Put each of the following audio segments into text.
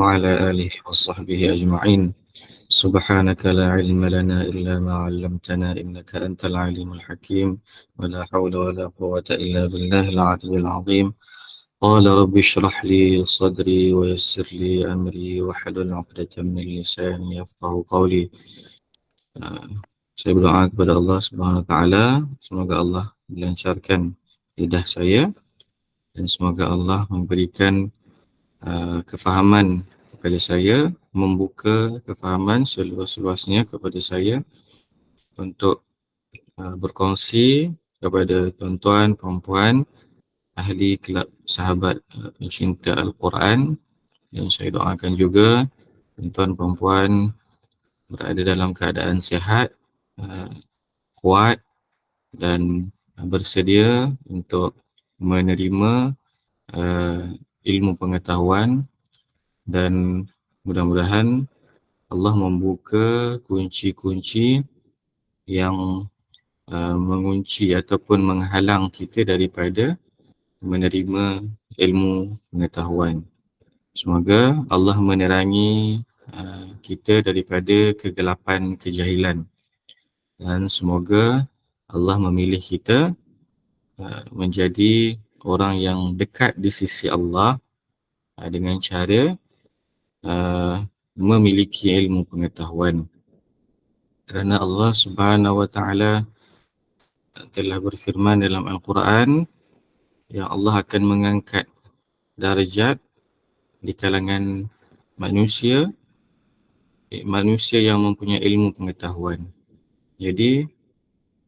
وعلى آله وصحبه أجمعين. سبحانك لا علم لنا إلا ما علمتنا إنك أنت العليم الحكيم. ولا حول ولا قوة إلا بالله العلي العظيم. قال رب اشرح لي صدري ويسر لي أمري واحلل عقدة من لساني يفقه قولي. Uh, saya berdoa kepada Allah Subhanahu Wa Taala, semoga Allah melancarkan lidah saya dan semoga Allah memberikan kefahaman kepada saya, membuka kefahaman seluas-luasnya kepada saya untuk berkongsi kepada tuan-tuan, perempuan, ahli kelab sahabat pencinta Al-Quran. Dan saya doakan juga tuan-tuan, perempuan berada dalam keadaan sihat, kuat dan bersedia untuk menerima ilmu pengetahuan, dan mudah-mudahan Allah membuka kunci-kunci yang mengunci ataupun menghalang kita daripada menerima ilmu pengetahuan. Semoga Allah menerangi kita daripada kegelapan kejahilan, dan semoga Allah memilih kita menjadi orang yang dekat di sisi Allah dengan cara memiliki ilmu pengetahuan. Kerana Allah Subhanahu Wa Taala telah berfirman dalam Al-Quran yang Allah akan mengangkat darjat di kalangan manusia, manusia yang mempunyai ilmu pengetahuan. Jadi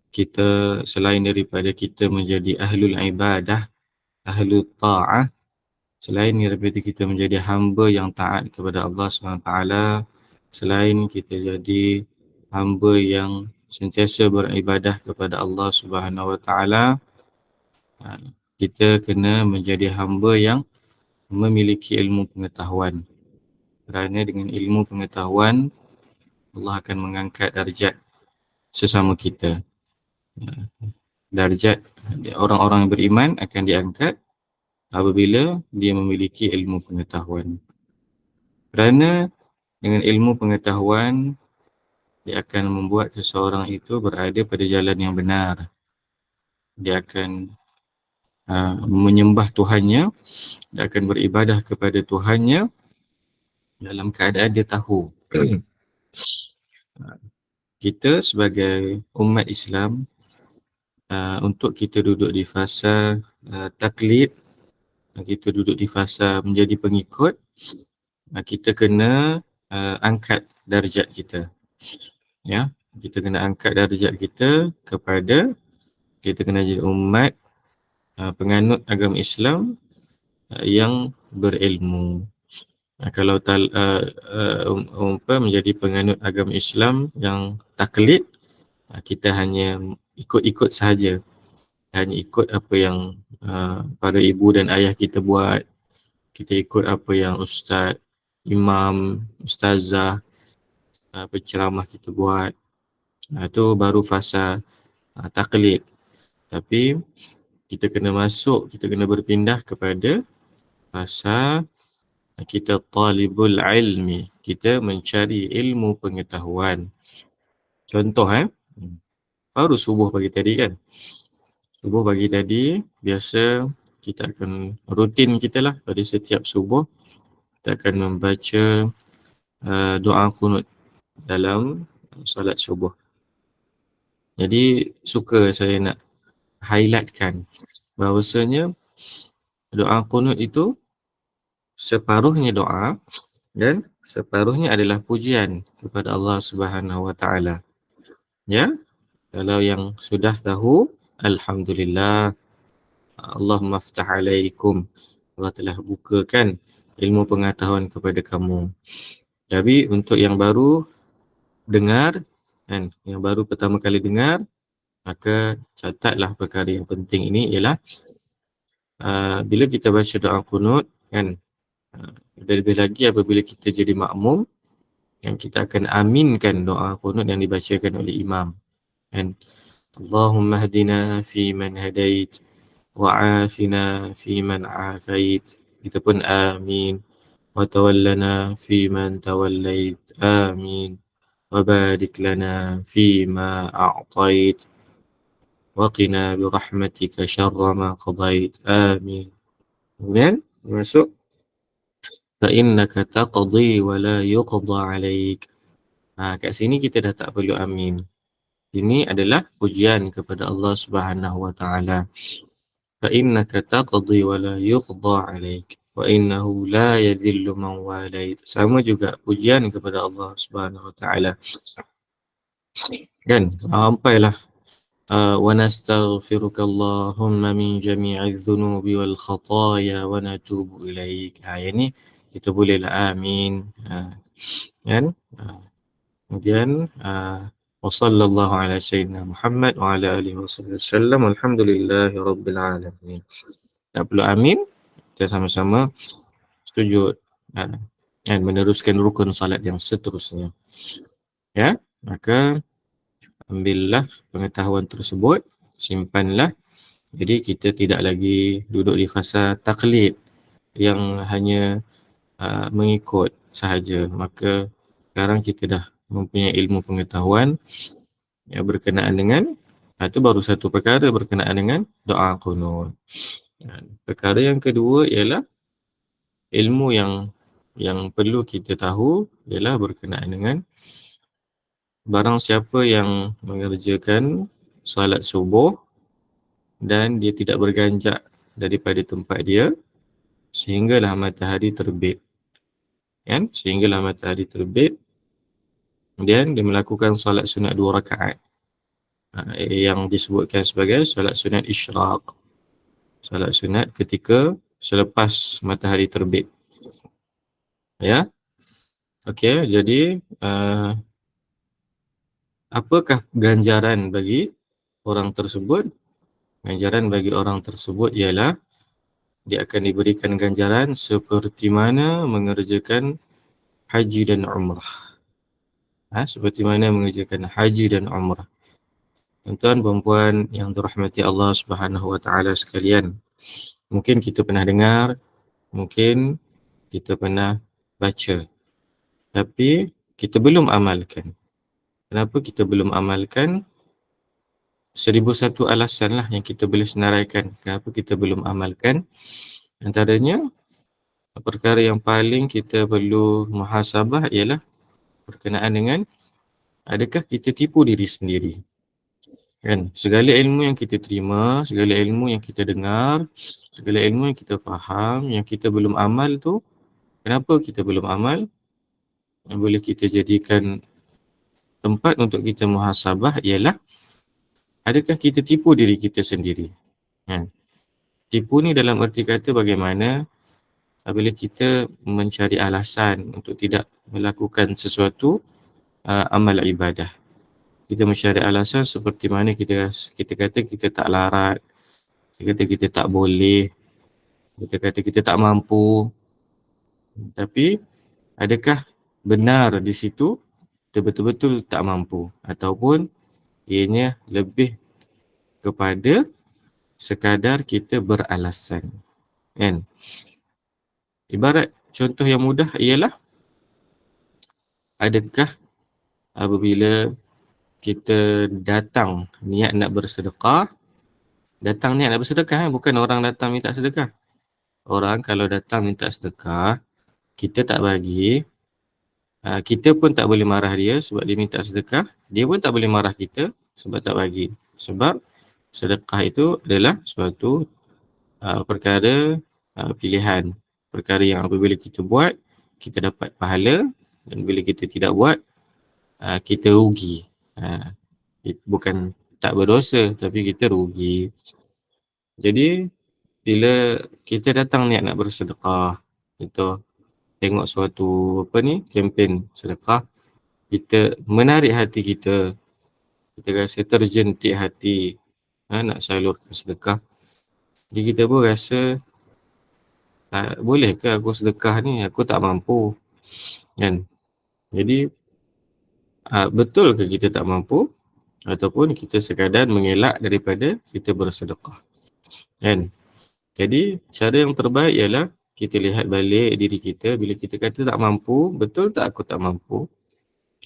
kita, selain daripada kita menjadi ahlul ibadah, ahlul ta'ah, selain daripada kita menjadi hamba yang taat kepada Allah SWT, selain kita jadi hamba yang sentiasa beribadah kepada Allah Subhanahu Wa Taala, kita kena menjadi hamba yang memiliki ilmu pengetahuan. Kerana dengan ilmu pengetahuan, Allah akan mengangkat darjat sesama kita. Darjat orang-orang yang beriman akan diangkat apabila dia memiliki ilmu pengetahuan. Kerana dengan ilmu pengetahuan, dia akan membuat seseorang itu berada pada jalan yang benar. Dia akan menyembah Tuhannya, dia akan beribadah kepada Tuhannya dalam keadaan dia tahu. Kita sebagai umat Islam, untuk kita duduk di fasa taklid, kita duduk di fasa menjadi pengikut, kita kena angkat darjat kita. Ya, kita kena angkat darjat kita kepada, kita kena jadi umat penganut agama Islam yang berilmu. Kalau menjadi penganut agama Islam yang taklid, kita hanya ikut-ikut sahaja, hanya ikut apa yang para ibu dan ayah kita buat, kita ikut apa yang ustaz, imam, ustazah, penceramah kita buat. Itu baru fasa taklid. Tapi kita kena masuk, kita kena berpindah kepada fasa kita talibul ilmi, kita mencari ilmu pengetahuan. Contoh baru subuh pagi tadi kan. Subuh pagi tadi, biasa kita akan, rutin kita lah pada setiap subuh, kita akan membaca doa qunut dalam solat subuh. Jadi suka saya nak highlightkan bahawasanya doa qunut itu separuhnya doa dan separuhnya adalah pujian kepada Allah Subhanahu Wa Taala. Ya, kalau yang sudah tahu, alhamdulillah, Allahumma aftah alaikum, Allah telah bukakan ilmu pengetahuan kepada kamu. Tapi untuk yang baru dengar kan, yang baru pertama kali dengar, maka catatlah perkara yang penting ini ialah bila kita baca doa qunut kan, lebih-lebih lagi apabila kita jadi makmum, dan kita akan aminkan doa qunut yang dibacakan oleh imam kan. Allahumma hadina fi man hadait wa afina fi man afait. Kita pun amin. وتولنا فيمن توليت آمين وبارك لنا فيما أعطيت وقنا برحمتك شر ما قضيت آمين. Kemudian masuk فإنك تقضي ولا يقضى عليك. Kat sini kita dah tak perlu amin. Ini adalah pujian kepada Allah Subhanahu wa taala. فإنك تقضي ولا يقضى عليك وإنه لا يذل من واليت. Sama juga pujian kepada Allah Subhanahu wa taala. Kan sampailah ونستغفرك اللهم من جميع الذنوب والخطايا ونتوب إليك. Yang ni kita bolehlah amin. Kan? Kemudian وصلى الله على سيدنا محمد وعلى آله وصحبه وسلم والحمد لله رب العالمين. Tak perlu amin, kita sama-sama sujud dan meneruskan rukun salat yang seterusnya. Ya, maka ambillah pengetahuan tersebut, simpanlah. Jadi kita tidak lagi duduk di fasa taklid yang hanya mengikut sahaja. Maka sekarang kita dah mempunyai ilmu pengetahuan yang berkenaan dengan itu baru satu perkara berkenaan dengan doa qunut. Perkara yang kedua ialah ilmu yang perlu kita tahu ialah berkenaan dengan barang siapa yang mengerjakan salat subuh dan dia tidak berganjak daripada tempat dia sehinggalah matahari terbit. Kan? Sehinggalah matahari terbit. Kemudian dia melakukan salat sunat 2 rakaat. Yang disebutkan sebagai salat sunat isyraq. Salat sunat ketika selepas matahari terbit. Ya. Okey, jadi apakah ganjaran bagi orang tersebut? Ganjaran bagi orang tersebut ialah dia akan diberikan ganjaran seperti mana mengerjakan haji dan umrah. Seperti mana mengerjakan haji dan umrah. Tuan-tuan perempuan yang dirahmati Allah Subhanahu wa taala sekalian. Mungkin kita pernah dengar, mungkin kita pernah baca. Tapi kita belum amalkan. Kenapa kita belum amalkan? 1001 alasan lah yang kita boleh senaraikan kenapa kita belum amalkan. Antaranya, perkara yang paling kita perlu muhasabah ialah berkenaan dengan adakah kita tipu diri sendiri. Kan? Segala ilmu yang kita terima, segala ilmu yang kita dengar, segala ilmu yang kita faham, yang kita belum amal tu, kenapa kita belum amal? Yang boleh kita jadikan tempat untuk kita muhasabah ialah adakah kita tipu diri kita sendiri. Kan? Tipu ni dalam erti kata bagaimana apabila kita mencari alasan untuk tidak melakukan sesuatu amal ibadah. Kita mencari alasan seperti mana kita kata kita tak larat, kita kata kita tak boleh, kita kata kita tak mampu. Tapi adakah benar di situ kita betul-betul tak mampu ataupun ianya lebih kepada sekadar kita beralasan. Kan? Ibarat contoh yang mudah ialah adakah apabila kita datang niat nak bersedekah, bukan orang datang minta sedekah. Orang kalau datang minta sedekah, kita tak bagi, kita pun tak boleh marah dia sebab dia minta sedekah, dia pun tak boleh marah kita sebab tak bagi. Sebab sedekah itu adalah suatu perkara pilihan. Perkara yang apabila kita buat, kita dapat pahala, dan bila kita tidak buat, kita rugi. Bukan tak berdosa, tapi kita rugi. Jadi, bila kita datang niat nak bersedekah, kita tengok suatu kempen sedekah, kita menarik hati kita, kita rasa terjentik hati nak salurkan sedekah. Jadi kita pun rasa, boleh ke aku sedekah ni, aku tak mampu. Kan? Jadi, betul ke kita tak mampu? Ataupun kita sekadar mengelak daripada kita bersedekah. Kan? Jadi, cara yang terbaik ialah kita lihat balik diri kita. Bila kita kata tak mampu, betul tak aku tak mampu?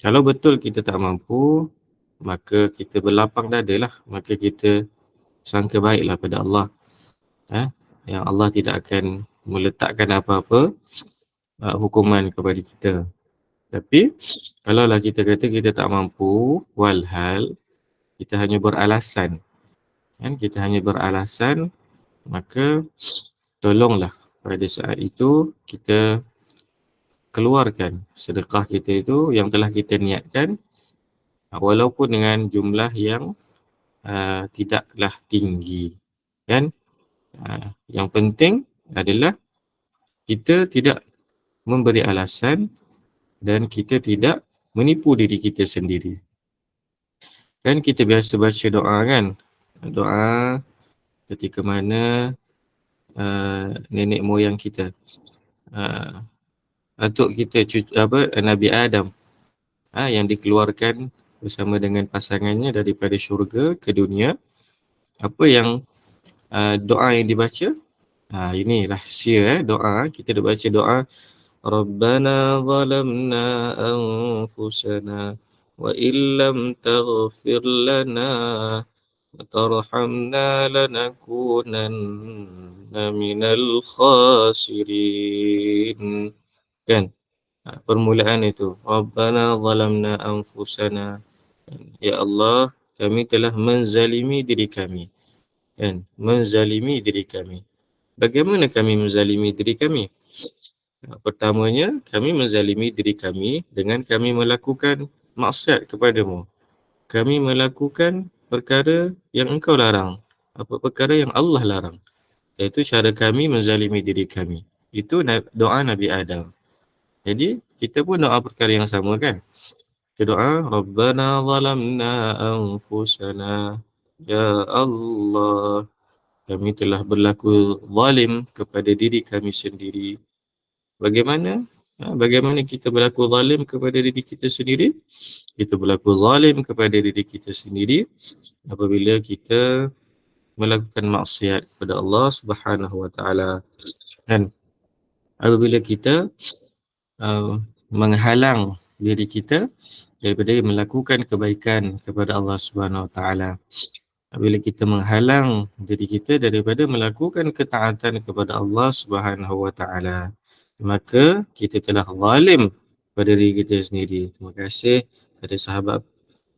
Kalau betul kita tak mampu, maka kita berlapang dada lah. Maka kita sangka baiklah pada Allah. Yang Allah tidak akan meletakkan apa-apa hukuman kepada kita. Tapi kalaulah kita kata kita tak mampu, walhal kita hanya beralasan, kan? Kita hanya beralasan, maka tolonglah pada saat itu kita keluarkan sedekah kita itu yang telah kita niatkan, walaupun dengan jumlah yang tidaklah tinggi, kan? Yang penting adalah kita tidak memberi alasan dan kita tidak menipu diri kita sendiri. Kan kita biasa baca doa, kan? Doa ketika mana nenek moyang kita, atuk kita, Nabi Adam, yang dikeluarkan bersama dengan pasangannya daripada syurga ke dunia. Apa yang doa yang dibaca? Ini rahsia doa. Kita dah baca doa Rabbana zalamna anfusana wa illam taghfir lana wa tarhamna lanakunanna minal khasirin. Kan? Permulaan itu. Rabbana zalamna anfusana. Ya Allah, kami telah menzalimi diri kami. Kan? Menzalimi diri kami. Bagaimana kami menzalimi diri kami? Pertamanya, kami menzalimi diri kami dengan kami melakukan maksiat kepadamu. Kami melakukan perkara yang engkau larang. Apa perkara yang Allah larang. Iaitu cara kami menzalimi diri kami. Itu doa Nabi Adam. Jadi, kita pun doa perkara yang sama, kan? Kita doa, Rabbana zalamna anfusana. Ya Allah, kami telah berlaku zalim kepada diri kami sendiri. Bagaimana? Bagaimana kita berlaku zalim kepada diri kita sendiri? Kita berlaku zalim kepada diri kita sendiri apabila kita melakukan maksiat kepada Allah Subhanahu Wa Taala. Dan apabila kita menghalang diri kita daripada melakukan kebaikan kepada Allah Subhanahu Wa Taala. Bila kita menghalang diri kita daripada melakukan ketaatan kepada Allah Subhanahu Wa Taala, maka kita telah zalim pada diri kita sendiri. Terima kasih kepada sahabat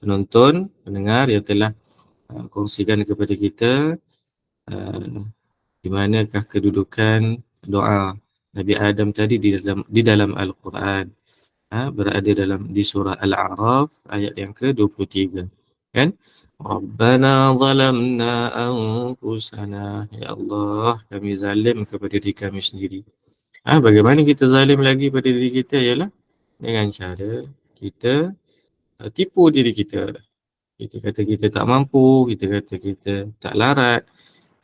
penonton, pendengar yang telah kongsikan kepada kita di manakah kedudukan doa Nabi Adam tadi di dalam Al-Quran. Berada di surah Al-A'raf ayat yang ke-23. Kan? Rabbana zalamna anfusana. Ya Allah, kami zalim kepada diri kami sendiri. Bagaimana kita zalim lagi pada diri kita? Ialah dengan cara kita tipu diri kita. Kita kata kita tak mampu, kita kata kita tak larat.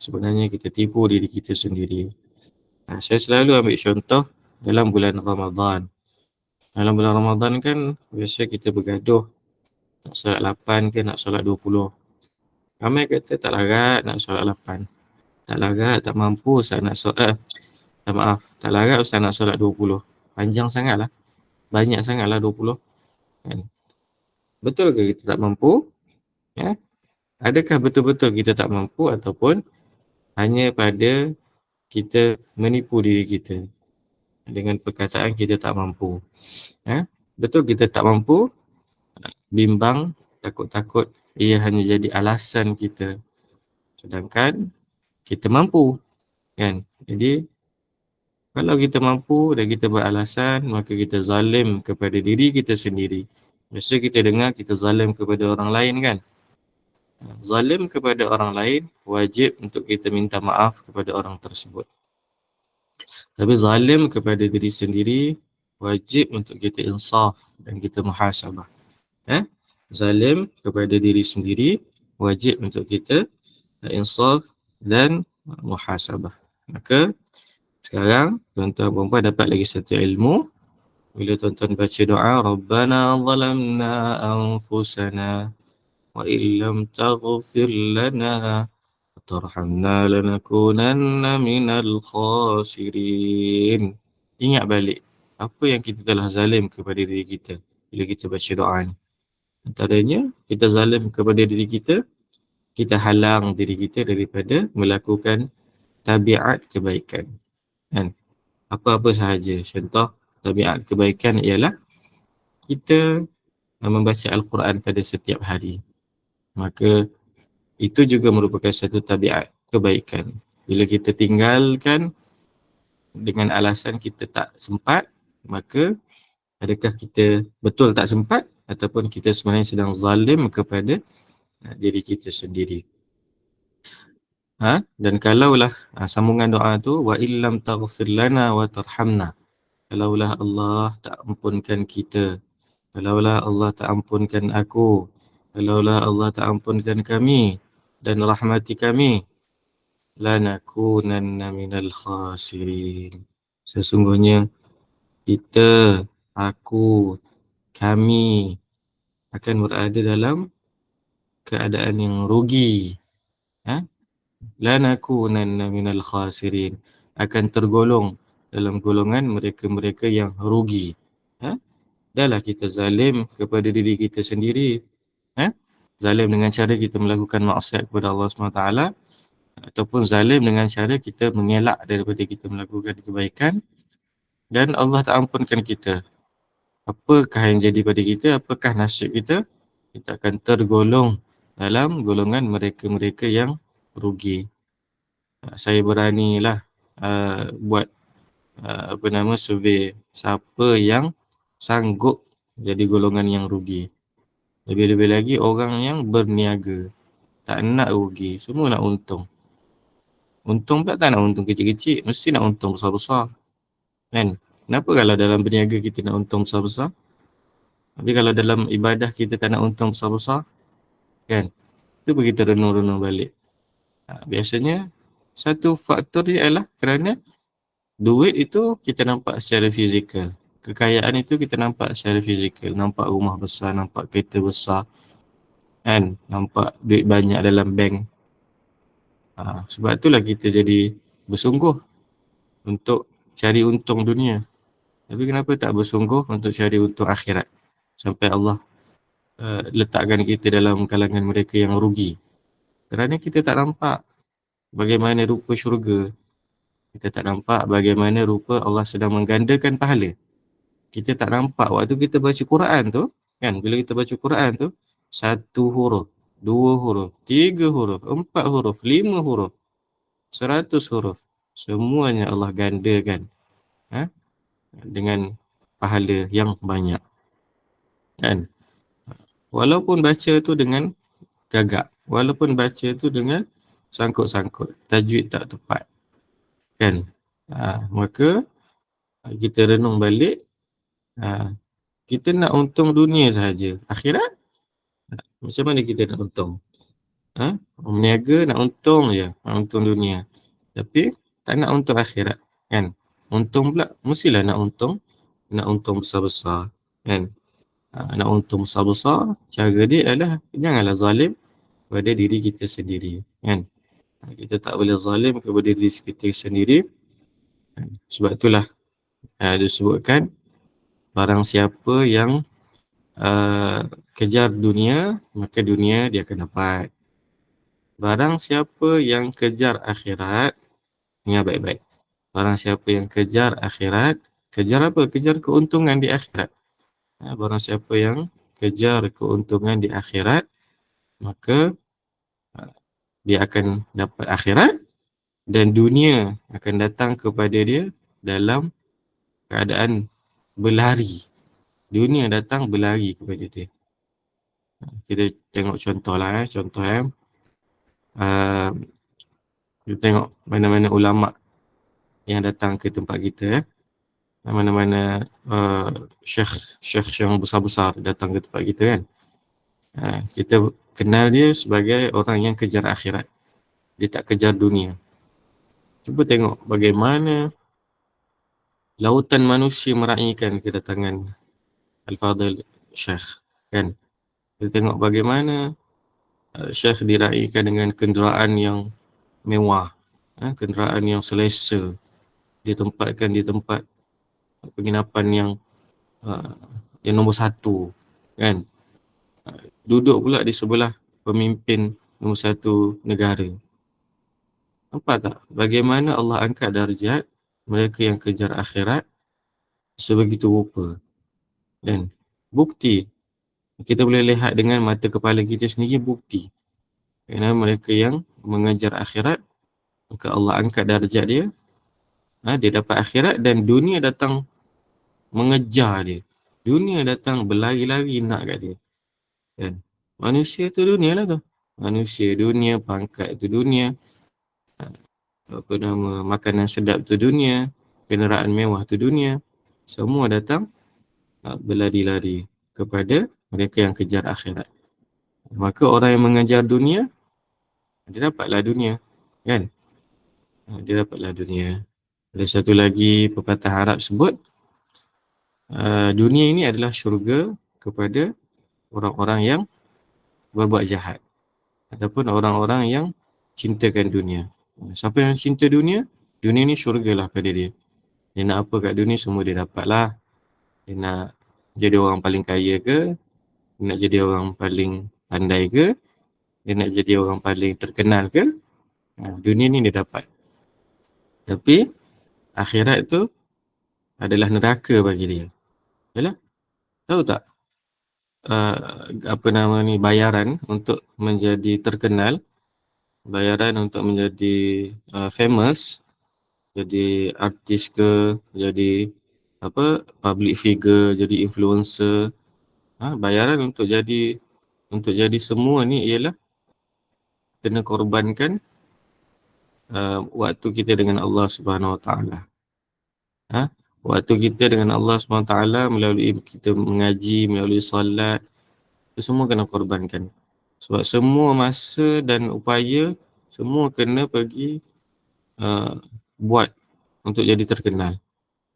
Sebenarnya kita tipu diri kita sendiri. Saya selalu ambil contoh dalam bulan Ramadan. Dalam bulan Ramadan kan biasa kita bergaduh. Nak solat 8 ke nak solat 20. Ramai kata tak larat nak solat 8. Tak larat, tak mampu Ustaz nak solat. Tak larat Ustaz nak solat 20. Panjang sangatlah. Banyak sangatlah 20. Kan? Betul ke kita tak mampu? Ya? Adakah betul-betul kita tak mampu ataupun hanya pada kita menipu diri kita dengan perkataan kita tak mampu? Betul kita tak mampu? Bimbang, takut-takut ia hanya jadi alasan kita. Sedangkan kita mampu, kan? Jadi kalau kita mampu dan kita beralasan, maka kita zalim kepada diri kita sendiri. Biasa kita dengar kita zalim kepada orang lain, kan? Zalim kepada orang lain, wajib untuk kita minta maaf kepada orang tersebut. Tapi zalim kepada diri sendiri, wajib untuk kita insaf dan kita muhasabah. Zalim kepada diri sendiri, wajib untuk kita insaf dan muhasabah. Maka sekarang tuan-tuan dan puan dapat lagi satu ilmu. Bila tuan-tuan baca doa Rabbana zalamna anfusana wa illam taghfir lana wa tarhamna lanakunanna minal khasirin. Ingat balik apa yang kita telah zalim kepada diri kita bila kita baca doa ni. Antaranya, kita zalim kepada diri kita halang diri kita daripada melakukan tabiat kebaikan. Kan? Apa-apa sahaja. Contoh, tabiat kebaikan ialah kita membaca Al-Quran pada setiap hari. Maka itu juga merupakan satu tabiat kebaikan. Bila kita tinggalkan dengan alasan kita tak sempat, maka adakah kita betul tak sempat ataupun kita sebenarnya sedang zalim kepada diri kita sendiri. Dan kalaulah sambungan doa tu, wa illam taghfir lana wa tarhamna, kalaulah Allah tak ampunkan kita, kalaulah Allah tak ampunkan aku, kalaulah Allah tak ampunkan kami dan rahmati kami, lanakunanna minal khasirin, sesungguhnya kita, aku, kami akan berada dalam keadaan yang rugi. Lanakunanna minal khasirin, akan tergolong dalam golongan mereka-mereka yang rugi. Dahlah kita zalim kepada diri kita sendiri. Zalim dengan cara kita melakukan maksiat kepada Allah SWT, ataupun zalim dengan cara kita mengelak daripada kita melakukan kebaikan dan Allah tak ampunkan kita. Apakah yang jadi pada kita? Apakah nasib kita? Kita akan tergolong dalam golongan mereka-mereka yang rugi. Saya beranilah buat survey siapa yang sanggup jadi golongan yang rugi. Lebih-lebih lagi orang yang berniaga, tak nak rugi, semua nak untung. Untung pula tak nak untung kecil-kecil, mesti nak untung besar-besar. Kan? Kenapa kalau dalam berniaga kita nak untung besar-besar? Tapi kalau dalam ibadah kita tak nak untung besar-besar, kan? Cuba kita renung-renung balik. Biasanya satu faktor dia adalah kerana duit itu kita nampak secara fizikal. Kekayaan itu kita nampak secara fizikal. Nampak rumah besar, nampak kereta besar, kan? Nampak duit banyak dalam bank. Sebab itulah kita jadi bersungguh untuk cari untung dunia. Tapi kenapa tak bersungguh untuk cari untung akhirat? Sampai Allah letakkan kita dalam kalangan mereka yang rugi. Kerana kita tak nampak bagaimana rupa syurga. Kita tak nampak bagaimana rupa Allah sedang menggandakan pahala. Kita tak nampak waktu kita baca Quran tu, kan? Bila kita baca Quran tu, 1 huruf, 2 huruf, 3 huruf, 4 huruf, 5 huruf, 100 huruf, semuanya Allah gandakan dengan pahala yang banyak. Kan? Walaupun baca tu dengan gagap, walaupun baca tu dengan sangkut-sangkut, tajwid tak tepat, kan? Maka kita renung balik, kita nak untung dunia sahaja. Akhirat, macam mana kita nak untung? Berniaga nak untung je, nak untung dunia. Tapi tak nak untung akhirat, kan? Untung pula, mestilah nak untung besar-besar, kan? Nak untung besar-besar, cara dia adalah janganlah zalim pada diri kita sendiri, kan? Kita tak boleh zalim kepada diri kita sendiri. Sebab itulah disebutkan barang siapa yang kejar dunia, maka dunia dia akan dapat. Barang siapa yang kejar akhirat, ingat baik-baik. Barang siapa yang kejar akhirat, kejar apa? Kejar keuntungan di akhirat. Barang siapa yang kejar keuntungan di akhirat, maka dia akan dapat akhirat dan dunia akan datang kepada dia dalam keadaan berlari. Dunia datang berlari kepada dia. Kita tengok contoh lah. Kita tengok mana-mana ulama' yang datang ke tempat kita. Mana-mana syekh yang besar-besar datang ke tempat kita, kan. Kita kenal dia sebagai orang yang kejar akhirat. Dia tak kejar dunia. Cuba tengok bagaimana lautan manusia meraihkan kedatangan Al-Fadhil Syekh, kan. Kita tengok bagaimana Syekh diraihkan dengan kenderaan yang mewah, kenderaan yang selesa, ditempatkan di tempat penginapan uh, yang nombor satu, kan? Duduk pula di sebelah pemimpin nombor satu negara. Nampak tak bagaimana Allah angkat darjat mereka yang kejar akhirat sebegitu rupa, kan? Bukti, kita boleh lihat dengan mata kepala kita sendiri, bukti kerana mereka yang mengejar akhirat, maka Allah angkat darjat dia. Dia dapat akhirat dan dunia datang mengejar dia. Dunia datang berlari-lari nak kat dia, kan? Manusia tu dunia lah tu. Manusia dunia, pangkat tu dunia, apa nama, makanan sedap tu dunia, kenderaan mewah tu dunia. Semua datang berlari-lari kepada mereka yang kejar akhirat. Maka orang yang mengejar dunia, dia dapatlah dunia, kan? Dia dapatlah dunia. Ada satu lagi pepatah Arab sebut, dunia ini adalah syurga kepada orang-orang yang berbuat jahat ataupun orang-orang yang cintakan dunia. Siapa yang cinta dunia, dunia ni syurga lah pada dia. Dia nak apa kat dunia semua dia dapat lah. Dia nak jadi orang paling kaya ke, dia nak jadi orang paling pandai ke, dia nak jadi orang paling terkenal ke, dunia ni dia dapat. Tapi akhirat tu adalah neraka bagi dia. Yalah, tahu tak apa nama ni, bayaran untuk menjadi terkenal, bayaran untuk menjadi famous, jadi artis ke, jadi apa, public figure, jadi influencer, bayaran untuk jadi semua ni ialah kena korbankan waktu kita dengan Allah Subhanahu Wa Taala. Waktu kita dengan Allah Subhanahu Wa Taala melalui kita mengaji, melalui solat, itu semua kena korbankan. Sebab semua masa dan upaya semua kena pergi buat untuk jadi terkenal.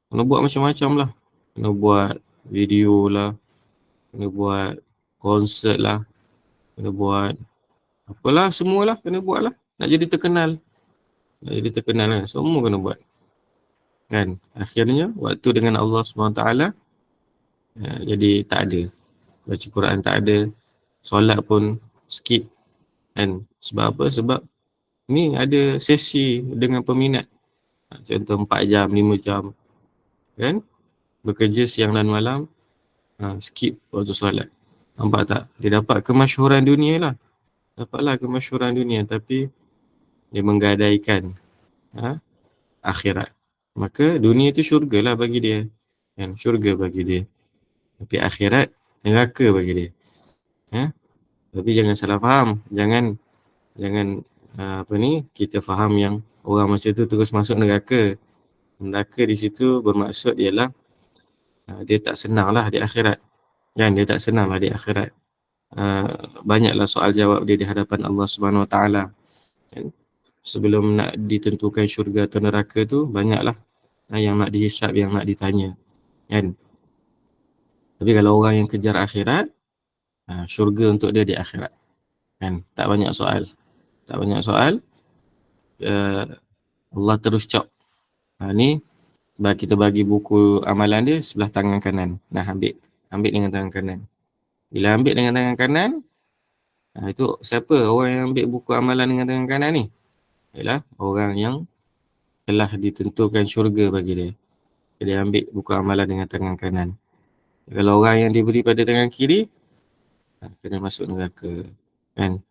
Kena buat macam-macam lah. Kena buat video lah, kena buat konsert lah, kena buat apalah, semualah kena buat lah. Nak jadi terkenal. Nak jadi terkenal lah. Semua kena buat. Kan? Akhirnya waktu dengan Allah SWT jadi tak ada. Baca Quran tak ada. Solat pun skip. Kan? Sebab apa? Sebab ni ada sesi dengan peminat. Contoh 4 jam, 5 jam. Kan? Bekerja siang dan malam. Skip waktu solat. Nampak tak? Dia dapat kemasyhuran dunia lah. Dapatlah kemasyhuran dunia. Tapi dia menggadaikan akhirat. Maka dunia tu syurga lah bagi dia. Kan? Syurga bagi dia. Tapi akhirat neraka bagi dia. Tapi jangan salah faham. Jangan apa ni, kita faham yang orang macam tu terus masuk neraka. Neraka di situ bermaksud ialah dia tak senang lah di akhirat. Kan? Dia tak senang lah di akhirat. Banyaklah soal jawab dia di hadapan Allah Subhanahu Wa Taala. Kan? Sebelum nak ditentukan syurga atau neraka tu, banyaklah yang nak dihisap, yang nak ditanya. Kan? Tapi kalau orang yang kejar akhirat, syurga untuk dia di akhirat. Kan? Tak banyak soal. Tak banyak soal. Allah terus cop. Ni sebab kita bagi buku amalan dia sebelah tangan kanan. Nah, ambil dengan tangan kanan. Bila ambil dengan tangan kanan, itu siapa orang yang ambil buku amalan dengan tangan kanan ni? Ialah orang yang telah ditentukan syurga bagi dia. Dia ambil buku amalan dengan tangan kanan. Kalau orang yang diberi pada tangan kiri, kena masuk neraka. Kan?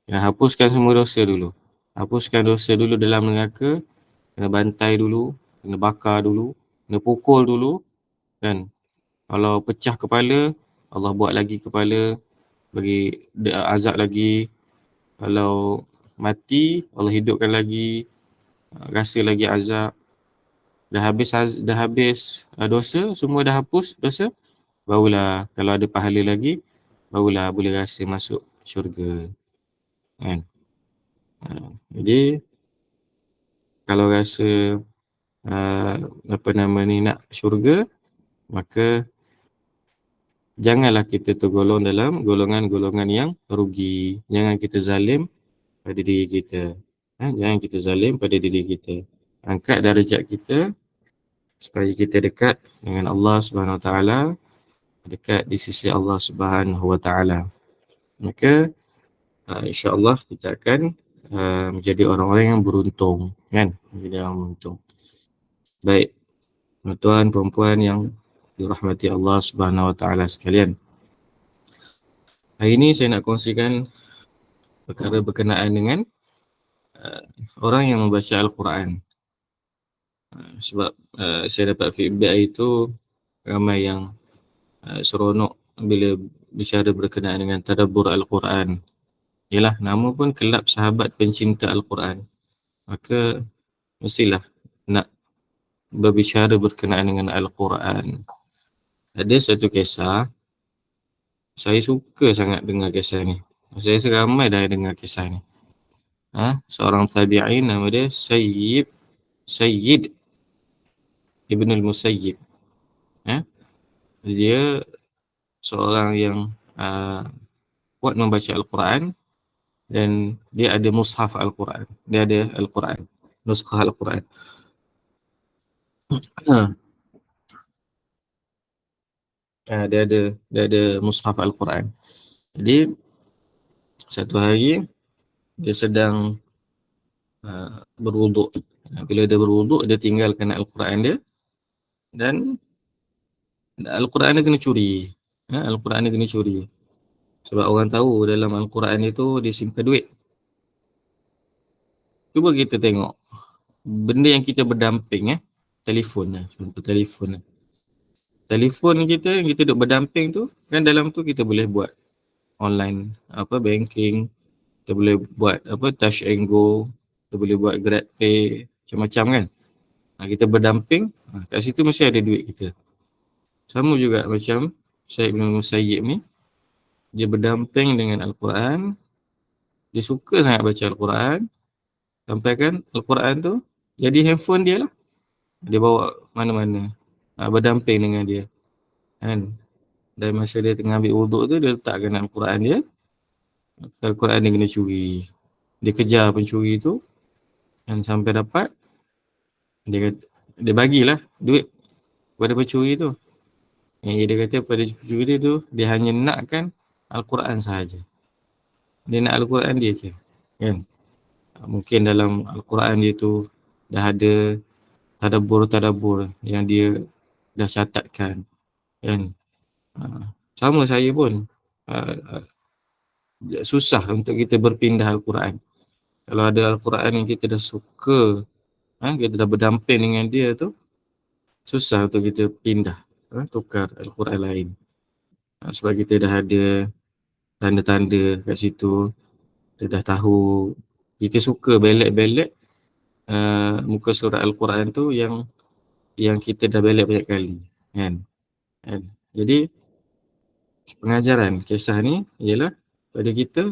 Kena hapuskan semua dosa dulu. Hapuskan dosa dulu dalam neraka. Kena bantai dulu. Kena bakar dulu. Kena pukul dulu. Kan? Kalau pecah kepala, Allah buat lagi kepala. Bagi azab lagi. Kalau mati, Allah hidupkan lagi. Rasa lagi azab. Dah habis dosa, semua dah hapus dosa, barulah kalau ada pahala lagi, barulah boleh rasa masuk syurga. Kan? Jadi kalau rasa apa nama ni, nak syurga, maka janganlah kita tergolong dalam golongan-golongan yang rugi. Jangan kita zalim pada diri kita. Jangan kita zalim pada diri kita. Angkat darjat kita supaya kita dekat dengan Allah Subhanahu Wa Taala, dekat di sisi Allah Subhanahu Wa Taala. Maka insya-Allah kita akan menjadi orang-orang yang beruntung, kan? Menjadi orang beruntung. Baik, tuan perempuan yang dirahmati Allah Subhanahu Wa Taala sekalian. Hari ini saya nak kongsikan perkara berkenaan dengan orang yang membaca Al-Quran. Sebab saya dapat feedback itu ramai yang seronok bila bicara berkenaan dengan tadabbur Al-Quran. Yalah, nama pun kelab sahabat pencinta Al-Quran. Maka mestilah nak berbicara berkenaan dengan Al-Quran. Ada satu kisah, saya suka sangat dengar kisah ni. Saya rasa ramai dah dengar kisah ni. Seorang tabi'in nama dia Sayyid Ibn al-Musayyib. Dia seorang yang kuat membaca Al-Quran dan dia ada mushaf Al-Quran. Dia ada Al-Quran, nuskah Al-Quran. Dia ada mushaf Al-Quran. Jadi satu hari dia sedang berwuduk. Bila dia berwuduk, dia tinggalkan Al-Quran dia dan Al-Quran dia kena curi. Al-Quran dia kena curi. Sebab orang tahu dalam Al-Quran itu dia simpan duit. Cuba kita tengok benda yang kita berdamping, telefon lah, contoh telefon lah. Telefon kita yang kita duduk berdamping tu, kan dalam tu kita boleh buat online banking, kita boleh buat Touch and Go, kita boleh buat GrabPay, macam-macam kan. Kita berdamping, kat situ mesti ada duit kita. Sama juga macam Syekh Ibn Musayyib ni, dia berdamping dengan Al-Quran, dia suka sangat baca Al-Quran, sampai kan Al-Quran tu jadi handphone dia lah. Dia bawa mana-mana, berdamping dengan dia kan. Dan masa dia tengah ambil wuduk tu, dia letakkan Al-Quran dia. Al-Quran dia kena curi. Dia kejar pencuri tu dan sampai dapat, dia bagilah duit kepada pencuri tu. Dia kata pada pencuri dia tu, dia hanya nakkan Al-Quran sahaja. Dia nak Al-Quran dia je, kan. Mungkin dalam Al-Quran dia tu dah ada tadabbur yang dia dah catatkan, kan. Sama saya pun susah untuk kita berpindah Al-Quran. Kalau ada Al-Quran yang kita dah suka, kita dah berdamping dengan dia tu, susah untuk kita pindah, tukar Al-Quran lain. Sebab kita dah ada tanda-tanda kat situ, kita dah tahu, kita suka belek-belek muka surat Al-Quran tu yang kita dah belek banyak kali, kan. Jadi pengajaran kisah ni ialah pada kita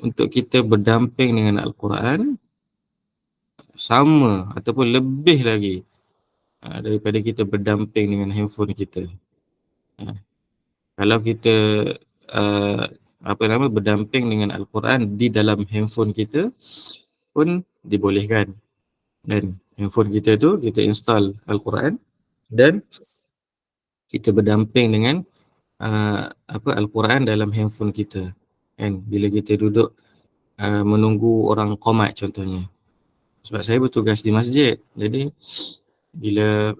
untuk kita berdamping dengan Al-Quran sama ataupun lebih lagi daripada kita berdamping dengan handphone kita. Kalau kita berdamping dengan Al-Quran di dalam handphone kita pun dibolehkan. Dan handphone kita tu kita install Al-Quran dan kita berdamping dengan Al-Quran dalam handphone kita, kan. Bila kita duduk menunggu orang qomat contohnya. Sebab saya bertugas di masjid. Jadi bila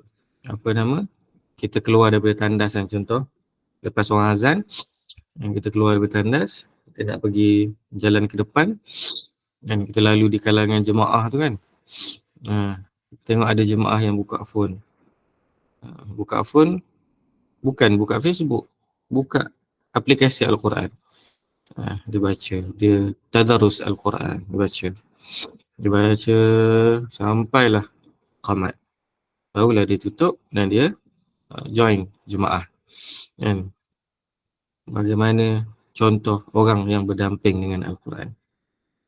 kita keluar daripada tandasan, contoh lepas orang azan, yang kita keluar daripada tandas, kita nak pergi jalan ke depan dan kita lalu di kalangan jemaah tu kan. Tengok ada jemaah yang buka phone. Buka phone, bukan buka Facebook, buka aplikasi Al-Quran. Dia baca, dia tadarus Al-Quran, dia baca sampailah qamat. Barulah dia tutup dan dia join jemaah, kan. Bagaimana contoh orang yang berdamping dengan Al-Quran.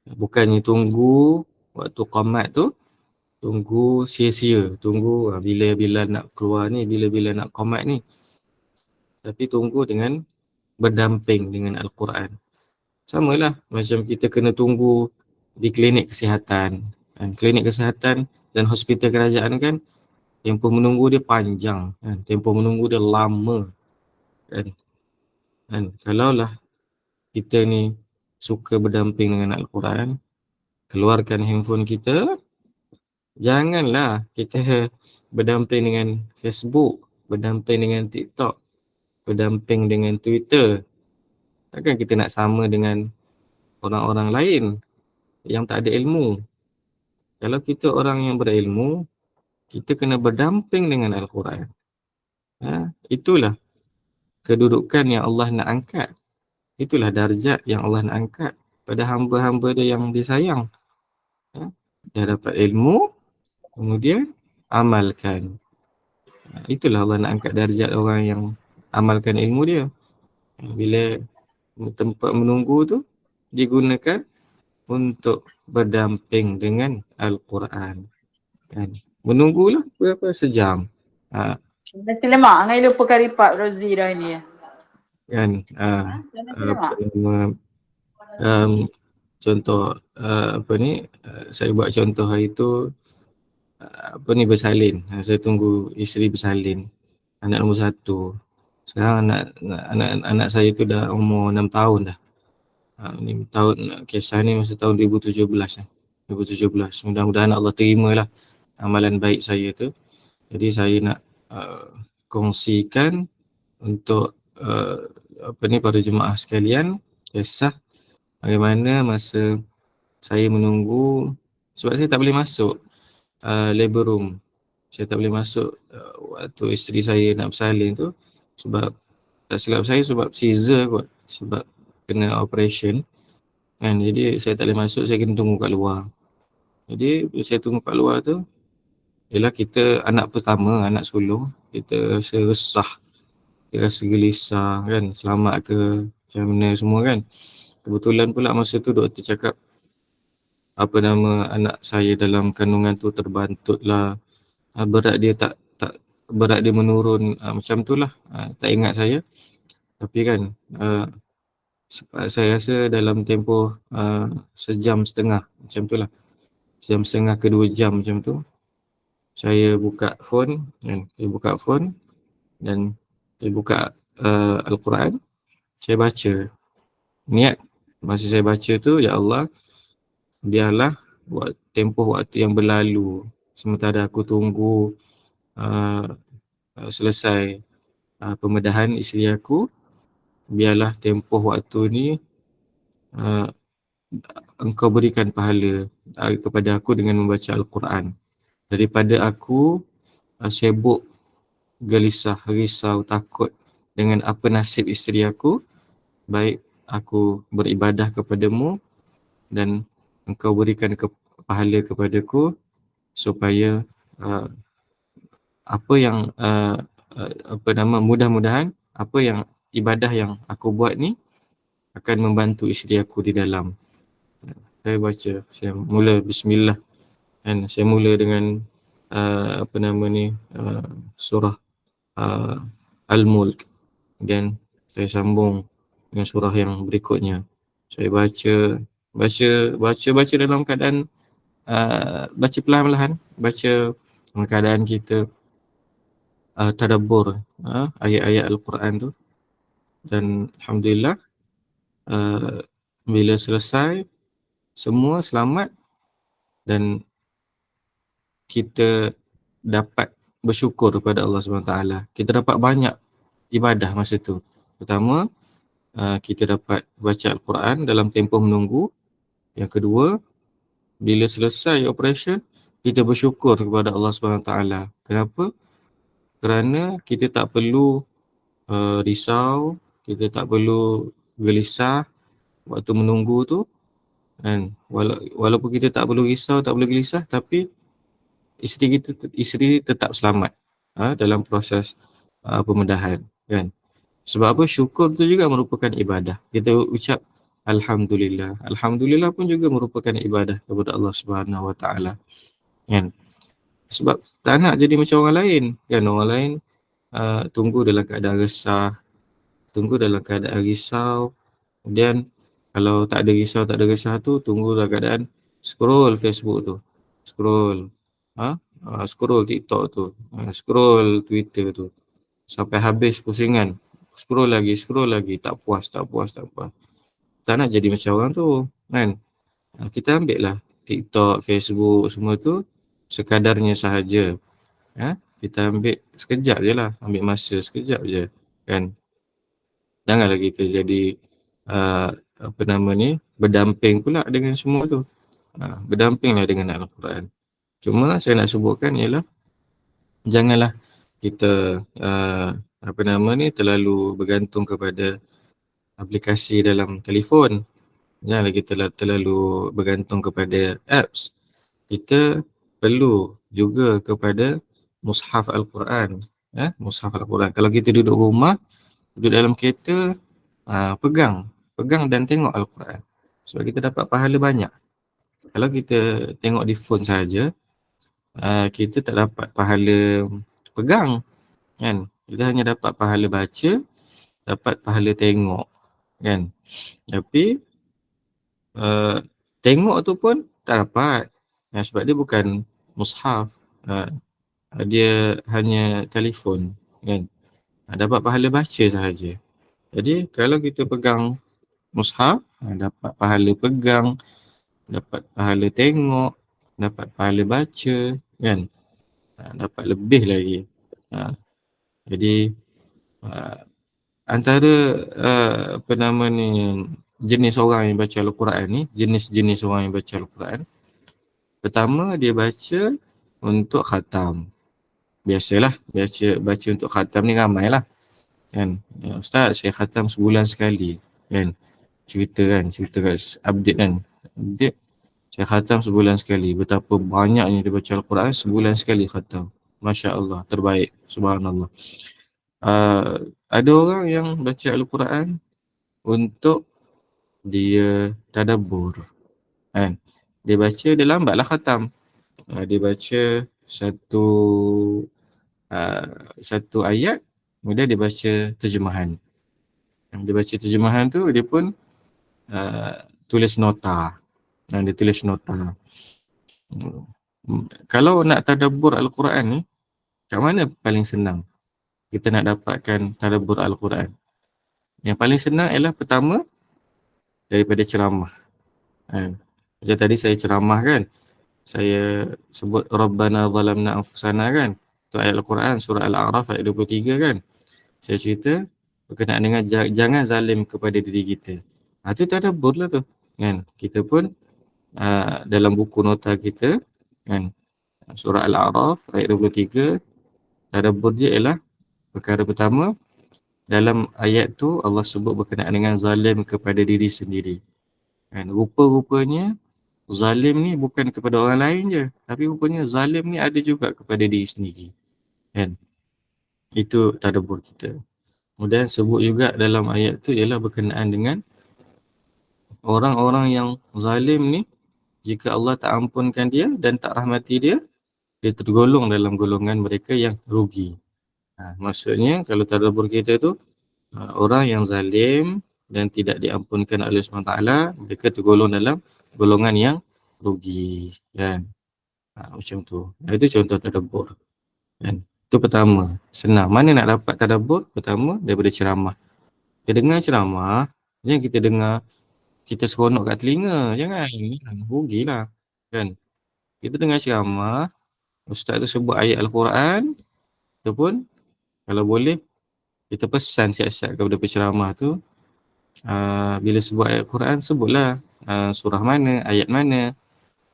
Bukannya tunggu waktu qamat tu, tunggu sia-sia, tunggu bila nak keluar ni, bila nak qamat ni. Tapi tunggu dengan berdamping dengan Al-Quran. Samalah macam kita kena tunggu di klinik kesihatan. Klinik kesihatan dan hospital kerajaan kan tempoh menunggu dia panjang, tempoh menunggu dia lama kan. Kalaulah kita ni suka berdamping dengan Al-Quran, keluarkan handphone kita, janganlah kita berdamping dengan Facebook, berdamping dengan TikTok, berdamping dengan Twitter. Takkan kita nak sama dengan orang-orang lain yang tak ada ilmu. Kalau kita orang yang berilmu, kita kena berdamping dengan Al-Quran. Itulah kedudukan yang Allah nak angkat. Itulah darjat yang Allah nak angkat pada hamba-hamba dia yang disayang. Dia dapat ilmu, kemudian amalkan. Itulah Allah nak angkat darjat orang yang amalkan ilmu dia. Bila tempat menunggu tu digunakan untuk berdamping dengan Al-Quran. Menunggulah berapa sejam. Nanti lemak ngai lupa kari Pak Rozi dah ini ya. Kan contoh saya buat contoh hari tu bersalin. Saya tunggu isteri bersalin, anak nombor 1. Sekarang anak saya tu dah umur 6 tahun dah. Ni tahun kisah ni masa tahun 2017 2017. Mudah-mudahan Allah terimalah amalan baik saya tu. Jadi saya nak kongsikan untuk para jemaah sekalian kisah bagaimana masa saya menunggu, sebab saya tak boleh masuk labor room. Saya tak boleh masuk waktu isteri saya nak bersalin tu, sebab tak silap saya sebab Caesar kot, sebab kena operation kan. Jadi saya tak boleh masuk, saya kena tunggu kat luar. Jadi bila saya tunggu kat luar tu, ialah kita anak pertama, anak sulung, kita rasa resah, kita rasa gelisah kan, selamat ke macam mana semua kan. Kebetulan pula masa tu doktor cakap anak saya dalam kandungan tu terbantut lah, berat dia berat dia menurun, macam tu lah. Tak ingat saya, tapi kan saya rasa dalam tempoh sejam setengah macam tu lah, sejam setengah ke 2 jam macam tu, saya buka phone dan saya buka Al-Quran, saya baca. Niat masa saya baca tu, ya Allah, biarlah tempoh waktu yang berlalu sementara aku tunggu selesai pembedahan isteri aku, biarlah tempoh waktu ni engkau berikan pahala kepada aku dengan membaca Al-Quran, daripada aku sibuk, gelisah, risau, takut dengan apa nasib isteri aku. Baik aku beribadah kepadamu dan engkau berikan pahala kepadaku, supaya mudah-mudahan apa yang ibadah yang aku buat ni akan membantu isteri aku di dalam. Saya baca, saya mula bismillah dan saya mula dengan surah Al-Mulk, dan saya sambung dengan surah yang berikutnya. Saya baca dalam keadaan baca perlahan-lahan, baca dalam keadaan kita tadabbur ayat-ayat Al-Quran tu. Dan alhamdulillah bila selesai semua selamat dan kita dapat bersyukur kepada Allah SWT. Kita dapat banyak ibadah masa tu. Pertama, kita dapat baca Al-Quran dalam tempoh menunggu. Yang kedua, bila selesai operation, kita bersyukur kepada Allah SWT. Kenapa? Kerana kita tak perlu risau, kita tak perlu gelisah waktu menunggu tu kan. Walaupun kita tak perlu risau, tak perlu gelisah, tapi isteri tetap selamat dalam proses pembedahan kan. Sebab apa? Syukur tu juga merupakan ibadah. Kita ucap alhamdulillah. Alhamdulillah pun juga merupakan ibadah kepada Allah Subhanahu Wa Taala kan. Sebab tak nak jadi macam orang lain kan. Orang lain tunggu dalam keadaan resah, tunggu dalam keadaan risau. Kemudian kalau tak ada risau tu tunggu dalam keadaan scroll Facebook tu, scroll, scroll TikTok tu, scroll Twitter tu, sampai habis pusingan, scroll lagi, tak puas. Tak nak jadi macam orang tu, kan? Kita ambil lah TikTok, Facebook semua tu sekadarnya sahaja. Kita ambil sekejap je lah, ambil masa sekejap je, kan? Janganlah kita jadi berdamping pula dengan semua tu. Berdampinglah dengan Al-Quran. Cuma saya nak sebutkan ialah janganlah kita terlalu bergantung kepada aplikasi dalam telefon. Janganlah kita terlalu bergantung kepada apps. Kita perlu juga kepada mushaf Al-Quran. Mushaf Al-Quran. Kalau kita duduk rumah, duduk dalam kereta, pegang dan tengok Al-Quran. Sebab kita dapat pahala banyak. Kalau kita tengok di phone saja, kita tak dapat pahala pegang, kan? Kita hanya dapat pahala baca, dapat pahala tengok, kan? Tapi tengok tu pun tak dapat, sebab dia bukan mushaf, dia hanya telefon, kan? Dapat pahala baca sahaja. Jadi kalau kita pegang mushaf, dapat pahala pegang, dapat pahala tengok, dapat pahala baca, kan? Dapat lebih lagi. Jadi antara jenis orang yang baca Al-Quran ni, jenis-jenis orang yang baca Al-Quran, pertama dia baca untuk khatam. Biasalah baca untuk khatam ni ramai lah, kan? Ustaz, saya khatam sebulan sekali, kan? Cerita update kan, update saya khatam sebulan sekali. Betapa banyaknya dia baca Al-Quran, sebulan sekali khatam. Masya Allah, terbaik, subhanallah. Ada orang yang baca Al-Quran untuk dia tadabbur, kan? Dia baca, dia lambatlah khatam. Dia baca satu ayat, kemudian dia baca terjemahan. Dia baca terjemahan tu, dia pun tulis nota. Dia tulis nota. Kalau nak tadabbur Al-Quran ni, kat mana paling senang kita nak dapatkan tadabbur Al-Quran? Yang paling senang ialah pertama, daripada ceramah. Macam tadi saya ceramah kan, saya sebut Rabbana zalamna anfusana kan, tu ayat Al-Quran surah Al-A'raf ayat 23 kan. Saya cerita berkenaan dengan jangan zalim kepada diri kita. Itu tadabbur lah tu, kan? Kita pun dalam buku nota kita, kan, surah Al-A'raf ayat 23, tadabbur dia ialah perkara pertama, dalam ayat tu Allah sebut berkenaan dengan zalim kepada diri sendiri, kan? Rupa-rupanya zalim ni bukan kepada orang lain je, tapi rupanya zalim ni ada juga kepada diri sendiri, kan? Itu tadabbur kita. Kemudian sebut juga dalam ayat tu ialah berkenaan dengan orang-orang yang zalim ni, jika Allah tak ampunkan dia dan tak rahmati dia, dia tergolong dalam golongan mereka yang rugi. Maksudnya kalau tadabbur kita tu, orang yang zalim dan tidak diampunkan oleh Allah SWT, mereka tergolong dalam golongan yang rugi, kan? Macam tu. Itu contoh tadabbur, kan? Itu pertama, senang. Mana nak dapat tadabbur? Pertama, daripada ceramah. Kita dengar ceramah, jangan kita dengar kita seronok kat telinga, jangan, rugilah, kan? Kita dengar ceramah, ustaz tu sebut ayat Al-Quran, tu pun kalau boleh kita pesan siap-siap kepada penceramah tu, bila sebut ayat Al-Quran, sebutlah surah mana, ayat mana,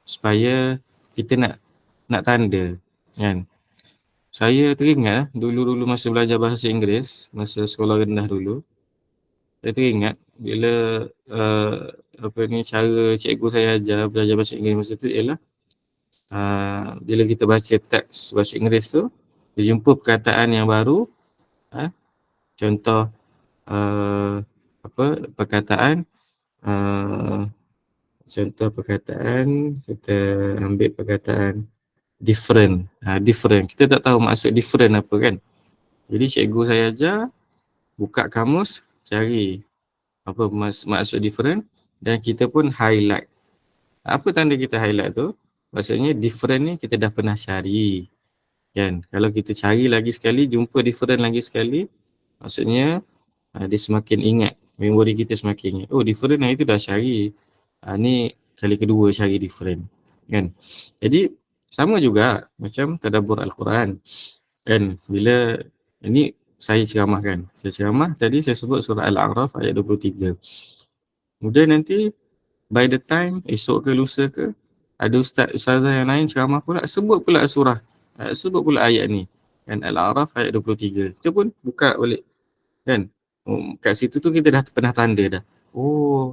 supaya kita nak tanda, kan? Saya teringat dulu-dulu masa belajar bahasa Inggeris, masa sekolah rendah dulu, saya teringat bila cara cikgu saya ajar belajar bahasa Inggeris masa tu ialah bila kita baca teks bahasa Inggeris tu, dia jumpa perkataan yang baru, contoh perkataan kita ambil perkataan different. Different, kita tak tahu maksud different apa, kan? Jadi cikgu saya ajar, buka kamus, cari apa maksud different, dan kita pun highlight Apa tanda kita highlight tu? Maksudnya different ni kita dah pernah cari. Kan? Kalau kita cari lagi sekali, jumpa different lagi sekali, maksudnya dia semakin ingat. Memori kita semakin ingat. Oh, different yang itu dah cari. Ni kali kedua cari different. Kan? Jadi sama juga macam tadabbur Al-Quran. Kan? Bila ini saya ceramah kan. Saya ceramah tadi saya sebut surah Al-A'raf ayat 23. Kemudian nanti by the time esok ke lusa ke ada ustazah yang lain ceramah pula sebut pula surah, sebut pula ayat ni kan, Al-A'raf ayat 23. Kita pun buka balik kan. Kat situ tu kita dah pernah tanda dah. Oh,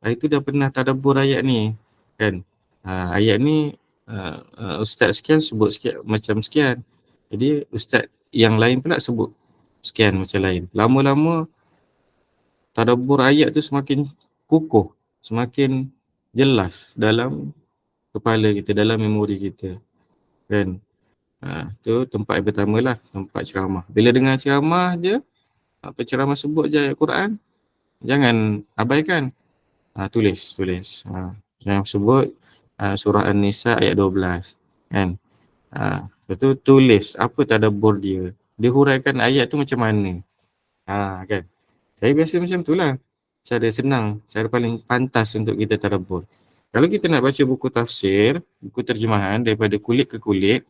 itu dah pernah tadabbur ayat ni kan. Ayat ni ustaz sekian sebut sekian, macam sekian. Jadi ustaz yang lain pula sebut sekian macam lain. Lama-lama tadabbur ayat tu semakin kukuh, semakin jelas dalam kepala kita, dalam memori kita kan. Tu tempat yang pertama lah, tempat ceramah. Bila dengar ceramah je, penceramah sebut je ayat Quran, jangan abaikan. Tulis. Yang sebut surah An-Nisa ayat 12 kan. Lepas tu tulis apa tadabbur dia. Dia huraikan ayat tu macam mana. Kan. Saya biasa macam tu lah. Cara senang, cara paling pantas untuk kita tadabbur. Kalau kita nak baca buku tafsir, buku terjemahan daripada kulit ke kulit,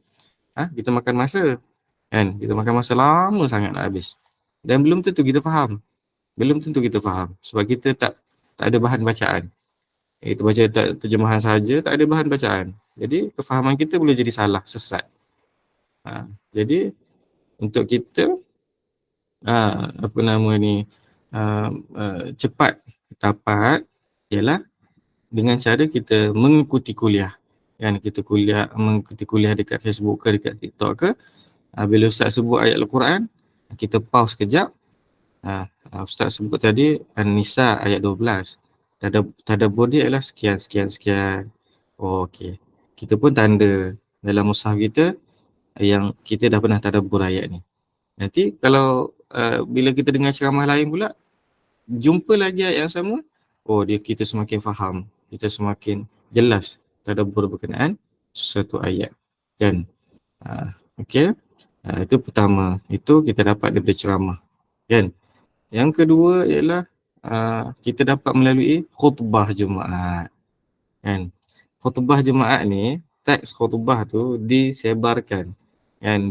kita makan masa. Kan? Kita makan masa lama sangat nak habis. Dan belum tentu kita faham. Sebab kita tak ada bahan bacaan. Kita baca terjemahan saja, tak ada bahan bacaan. Jadi kefahaman kita boleh jadi salah, sesat. Jadi untuk kita cepat dapat ialah dengan cara kita mengikuti kuliah. Kan, kita mengikuti kuliah dekat Facebook ke dekat TikTok ke. Bila ustaz sebut ayat Al-Quran, kita pause kejap. Ustaz sebut tadi An-Nisa ayat 12. Tadabbur dia ialah sekian. Oh, okey. Kita pun tanda dalam mushaf kita yang kita dah pernah tadabbur ayat ni. Nanti kalau bila kita dengar ceramah lain pula, jumpa lagi ayat yang sama, kita semakin faham, kita semakin jelas tadabbur berkenaan sesuatu ayat. Dan okey, itu pertama, itu kita dapat daripada ceramah. Kan? Yang kedua ialah kita dapat melalui khutbah Jumaat. Kan? Khutbah Jumaat ni, teks khutbah tu disebarkan kan,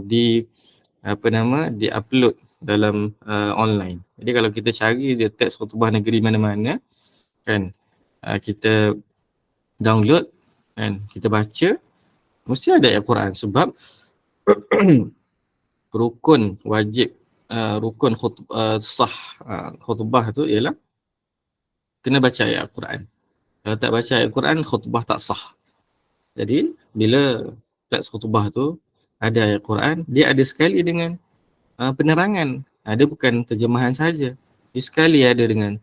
di-upload dalam online. Jadi kalau kita cari dia teks khutbah negeri mana-mana kan, kita download kan, kita baca, mesti ada ayat Quran sebab rukun wajib, rukun khutbah tu ialah kena baca ayat Quran. Kalau tak baca ayat Quran, khutbah tak sah. Jadi bila teks khutbah tu ada ayat Quran, dia ada sekali dengan penerangan. Dia bukan terjemahan saja. Dia sekali ada dengan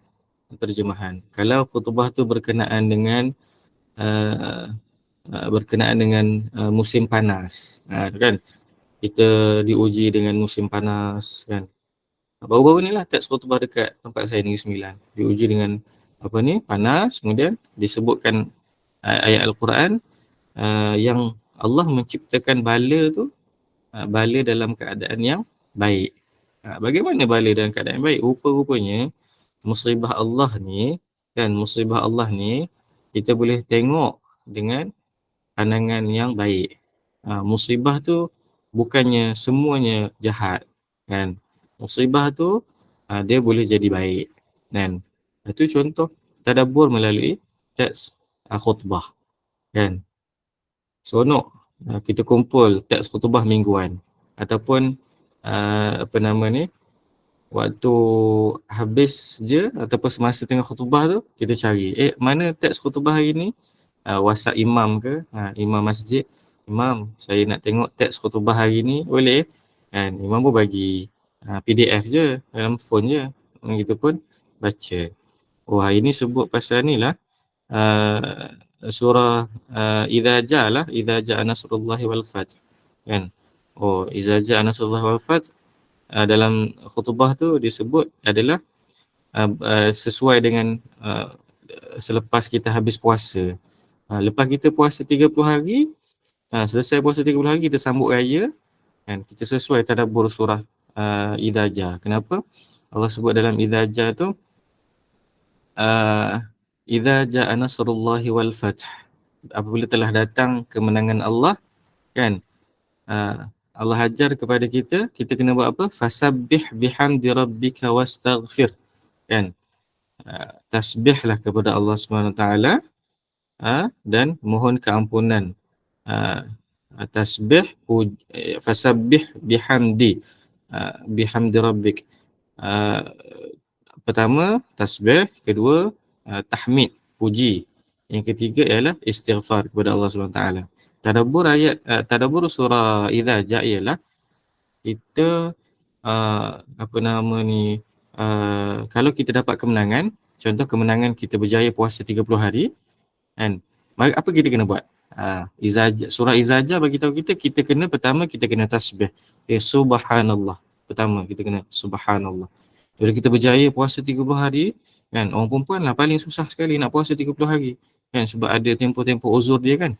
terjemahan. Kalau khutbah tu berkenaan dengan musim panas, kan? Kita diuji dengan musim panas kan. Baru-baru ni lah teks khutbah dekat tempat saya Negeri Sembilan. Diuji dengan panas, kemudian disebutkan ayat Al-Quran yang Allah menciptakan bala tu, bala dalam keadaan yang baik. Bagaimana bala dalam keadaan yang baik? Rupa-rupanya musibah Allah ni kita boleh tengok dengan pandangan yang baik. Musibah tu bukannya semuanya jahat kan. Musibah tu dia boleh jadi baik kan. Itu contoh tadabbur melalui teks khutbah kan. Seronok kita kumpul teks khutbah mingguan ataupun waktu habis je ataupun semasa tengah khutbah tu kita cari mana teks khutbah hari ni, WhatsApp imam ke, imam masjid, imam saya nak tengok teks khutbah hari ni, boleh kan. Imam pun bagi PDF je dalam phone je, kita pun baca. Hari ni sebut pasal ni lah, surah idza ja'a nasrullahi wal fath kan. Idza ja'a nasrullahi wal fath dalam khutbah tu disebut adalah sesuai dengan selepas kita habis puasa. Lepas kita puasa 30 hari, selesai puasa 30 hari, kita sambut raya, kan? Kita sesuai tadabbur surah Idza Jaa. Kenapa? Allah sebut dalam Idza Jaa tu, Idza jaa nasrullahi wal fath. Apabila telah datang kemenangan Allah, kan? Allah ajar kepada kita, kita kena buat apa? Fasabbih bihamdi rabbika wastaghfir. Kan? Tasbihlah kepada Allah SWT, dan mohon keampunan. Tasbih, fasabbih bihamdi, bihamdi rabbik. Pertama tasbih, kedua tahmid, puji. Yang ketiga ialah istighfar kepada Allah SWT. Tadabbur surah Idza Jaa ialah kita kalau kita dapat kemenangan, contoh kemenangan kita berjaya puasa 30 hari, kan? Apa kita kena buat? Surah Idza Jaa bagi tahu kita kena, pertama kita kena tasbih. Subhanallah. Pertama kita kena subhanallah. Bila kita berjaya puasa 30 hari, kan, orang perempuan lah paling susah sekali nak puasa 30 hari, kan, sebab ada tempoh-tempoh uzur dia, kan.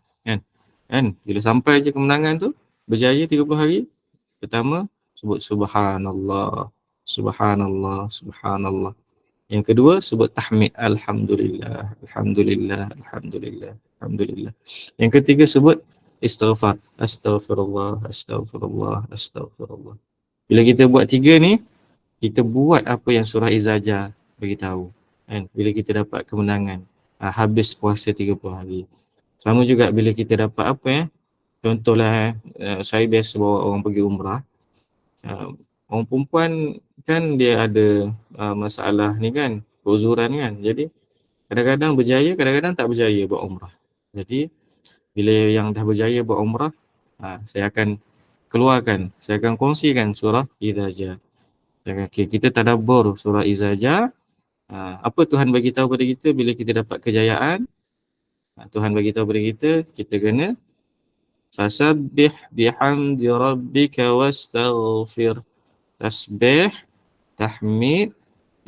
Bila sampai je kemenangan tu, berjaya 30 hari, pertama sebut subhanallah, subhanallah, subhanallah. Yang kedua sebut tahmid, alhamdulillah, alhamdulillah, alhamdulillah, alhamdulillah. Yang ketiga sebut istighfar, astaghfirullah, astaghfirullah, astaghfirullah. Bila kita buat tiga ni, kita buat apa yang surah Idza Jaa beritahu, kan? Bila kita dapat kemenangan, habis puasa 30 hari. Sama juga bila kita dapat apa ya? Contohlah, saya biasa bawa orang pergi umrah. Orang perempuan kan dia ada masalah ni kan, keuzuran kan. Jadi kadang-kadang berjaya, kadang-kadang tak berjaya buat umrah. Jadi bila yang dah berjaya buat umrah, saya akan kongsikan surah Idza Jaa. Okay, kita tadabbur surah Idza Jaa. Apa Tuhan bagi tahu pada kita bila kita dapat kejayaan? Tuhan bagi tahu pada kita, kita kena fasabbih bihamdi rabbika wastaghfir. Tasbih, tahmid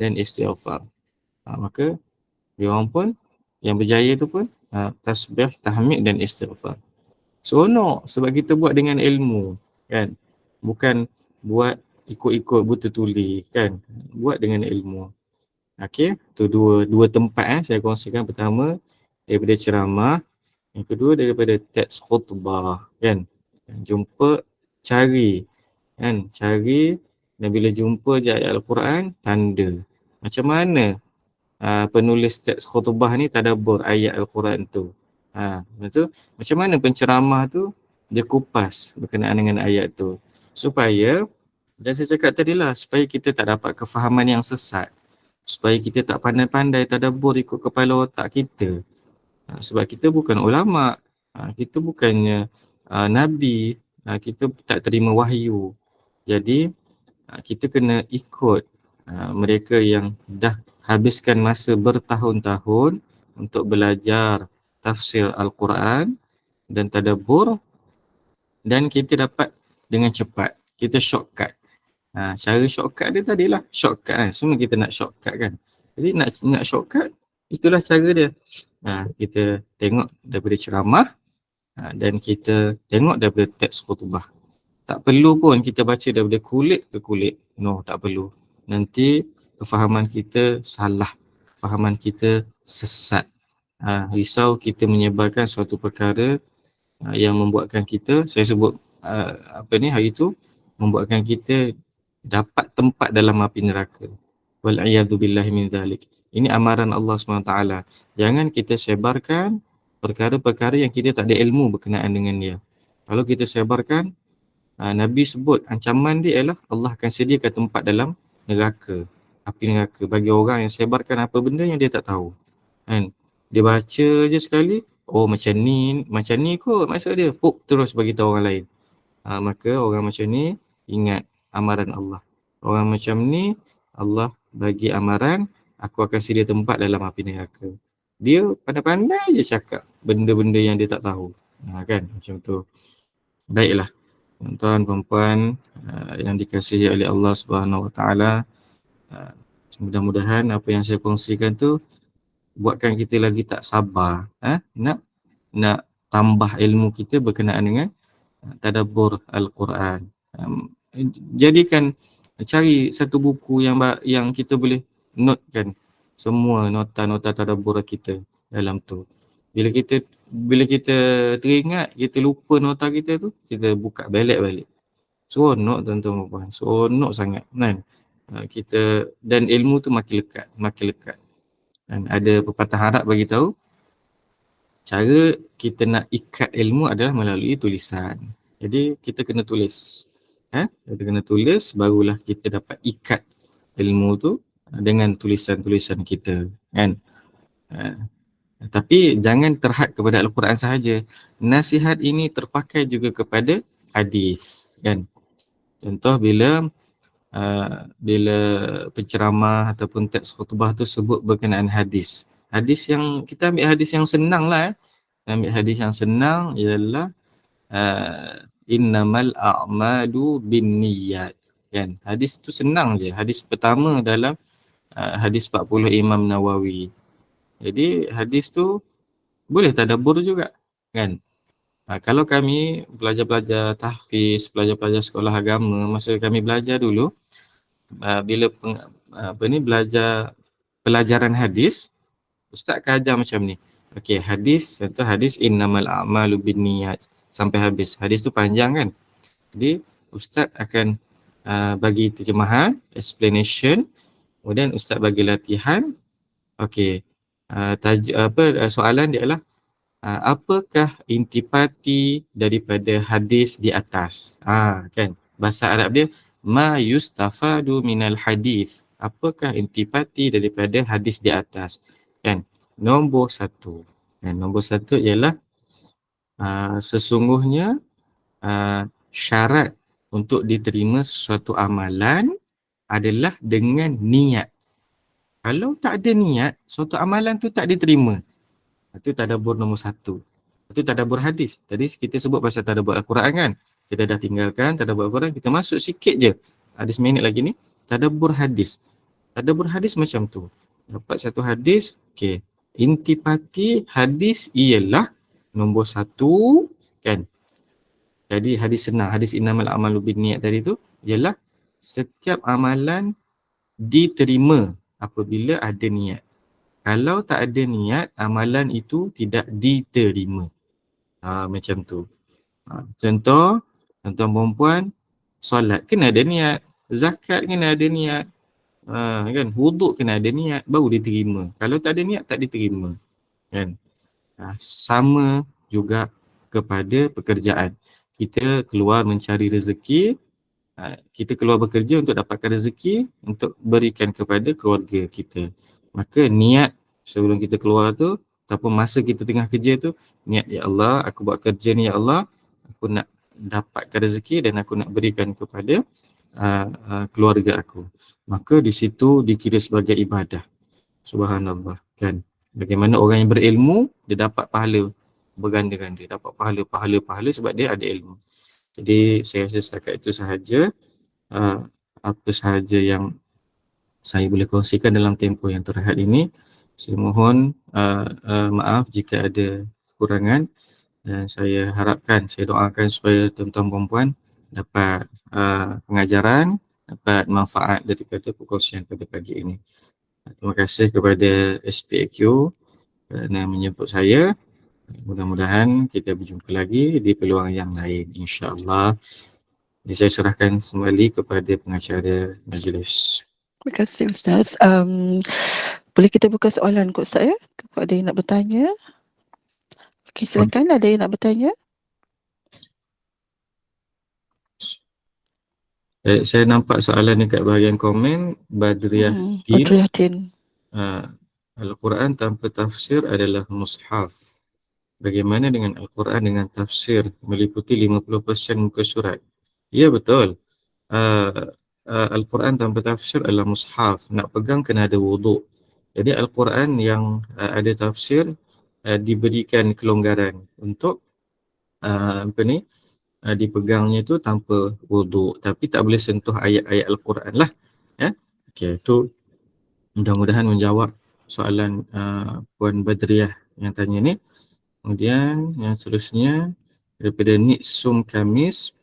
dan istighfar. Maka dia orang pun yang berjaya tu pun tasbih, tahmid dan istighfar. Seronok sebab kita buat dengan ilmu, kan? Bukan buat ikut-ikut buta tuli, kan? Buat dengan ilmu. Okey, tu dua tempat saya kongsikan. Pertama daripada ceramah, yang kedua daripada teks khutbah, kan? Cari, dan bila jumpa je ayat Al-Quran, tanda. Macam mana penulis teks khutbah ni tadabbur ayat Al-Quran tu? Macam mana penceramah tu dia kupas berkenaan dengan ayat tu, supaya, dan saya cakap tadi lah, supaya kita tak dapat kefahaman yang sesat, supaya kita tak pandai-pandai tadabbur ikut kepala otak kita. Sebab kita bukan ulama, kita bukannya nabi, kita tak terima wahyu. Jadi kita kena ikut mereka yang dah habiskan masa bertahun-tahun untuk belajar tafsir Al-Quran dan tadabbur, dan kita dapat dengan cepat. Kita shortcut. Cara shortcut dia tadilah shortcut kan. Semua kita nak shortcut kan. Jadi nak shortcut, itulah cara dia. Kita tengok daripada ceramah, dan kita tengok daripada teks khutbah. Tak perlu pun kita baca daripada kulit ke kulit. No, tak perlu. Nanti kefahaman kita salah. Kefahaman kita sesat. Risau kita menyebarkan suatu perkara yang membuatkan kita, saya sebut hari itu, membuatkan kita dapat tempat dalam api neraka. Wal'iyadu billahi min dhalik. Ini amaran Allah SWT. Jangan kita sebarkan perkara-perkara yang kita tak ada ilmu berkenaan dengan dia. Kalau kita sebarkan, Nabi sebut ancaman dia ialah Allah akan sediakan tempat dalam neraka, api neraka, bagi orang yang sebarkan apa benda yang dia tak tahu, kan? Dia baca je sekali, oh macam ni kot maksud dia, terus bagi tahu orang lain. Maka orang macam ni ingat amaran Allah. Orang macam ni Allah bagi amaran, aku akan sedia tempat dalam api neraka. Dia pandai-pandai je cakap benda-benda yang dia tak tahu, kan? Macam tu. Baiklah tuan-tuan, puan-puan yang dikasihi oleh Allah Subhanahu Wa Taala, mudah-mudahan apa yang saya kongsikan tu buatkan kita lagi tak sabar nak nak tambah ilmu kita berkenaan dengan tadabbur Al-Quran. Jadikan, cari satu buku yang kita boleh notekan semua nota-nota tadabbur kita dalam tu. Bila kita teringat, kita lupa nota kita tu, kita buka balik. Seronok tuan-tuan dan puan, seronok sangat kan. Dan ilmu tu makin lekat. Dan ada pepatah Arab bagi tahu, cara kita nak ikat ilmu adalah melalui tulisan. Jadi kita kena tulis. Kita kena tulis, barulah kita dapat ikat ilmu tu dengan tulisan-tulisan kita, kan. Tapi jangan terhad kepada Al-Quran sahaja. Nasihat ini terpakai juga kepada hadis, kan. Contoh bila penceramah ataupun teks khutbah tu sebut berkenaan hadis. Hadis yang kita ambil hadis yang senang lah. Ambil hadis yang senang ialah innamal a'malu binniyat, kan. Hadis tu senang je. Hadis pertama dalam hadis 40 Imam Nawawi. Jadi hadis tu boleh tadabbur juga, kan. Kalau kami pelajar-pelajar tahfiz, pelajar-pelajar sekolah agama, masa kami belajar dulu, bila belajar pelajaran hadis, ustaz akan ajar macam ni. Okey, hadis, contoh hadis innamal a'malu binniyat sampai habis. Hadis tu panjang, kan. Jadi ustaz akan bagi terjemahan, explanation, kemudian ustaz bagi latihan. Okey, soalan dia adalah apakah intipati daripada hadis di atas? Kan, bahasa Arab dia ma yustafadu minal hadis. Apakah intipati daripada hadis di atas? Kan, nombor satu. Nombor satu ialah sesungguhnya syarat untuk diterima sesuatu amalan adalah dengan niat. Kalau tak ada niat, suatu amalan tu tak diterima. Itu tadabbur nombor satu. Itu tadabbur hadis. Tadi kita sebut pasal tadabbur Al-Quran, kan. Kita dah tinggalkan tadabbur Al-Quran, kita masuk sikit je. Ada seminit lagi ni. Tadabbur hadis. Tadabbur hadis macam tu. Dapat satu hadis, okey. Intipati hadis ialah nombor satu, kan. Jadi hadis senang. Hadis innamal a'malu binniyat tadi tu ialah setiap amalan diterima apabila ada niat. Kalau tak ada niat, amalan itu tidak diterima. Macam tu. Contoh, tuan-tuan perempuan, solat kena ada niat, zakat kena ada niat, kan, wuduk kena ada niat, baru diterima. Kalau tak ada niat, tak diterima, kan. Sama juga kepada pekerjaan. Kita keluar mencari rezeki, kita keluar bekerja untuk dapatkan rezeki untuk berikan kepada keluarga kita. Maka niat sebelum kita keluar tu, ataupun masa kita tengah kerja tu, niat, ya Allah, aku buat kerja ni, ya Allah, aku nak dapatkan rezeki dan aku nak berikan kepada keluarga aku. Maka di situ dikira sebagai ibadah. Subhanallah, kan. Bagaimana orang yang berilmu, dia dapat pahala berganda-ganda, dapat pahala sebab dia ada ilmu. Jadi saya rasa setakat itu sahaja apa sahaja yang saya boleh kongsikan dalam tempoh yang terhad ini. Saya mohon maaf jika ada kekurangan, dan saya harapkan, saya doakan supaya tuan-tuan perempuan dapat pengajaran, dapat manfaat daripada perkongsian pada pagi ini. Terima kasih kepada SPAQ kerana menyebut saya. Mudah-mudahan kita berjumpa lagi di peluang yang lain, insya-Allah. Jadi saya serahkan kembali kepada pengacara majlis. Terima kasih Ustaz. Boleh kita buka soalan kot Ustaz, ya? Kepada yang nak bertanya. Okey, silakan. Ada yang nak bertanya? Saya nampak soalan dekat bahagian komen. Badriah Din. Al-Quran tanpa tafsir adalah mushaf. Bagaimana dengan Al-Quran dengan tafsir meliputi 50% muka surat? Ya, betul. Al-Quran tanpa tafsir adalah mushaf. Nak pegang kena ada wuduk. Jadi Al-Quran yang ada tafsir diberikan kelonggaran untuk dipegangnya tu tanpa wuduk. Tapi tak boleh sentuh ayat-ayat Al-Quran lah. Ya? Okey, itu mudah-mudahan menjawab soalan Puan Badriah yang tanya ni. Kemudian yang seterusnya daripada Niksum Kamis,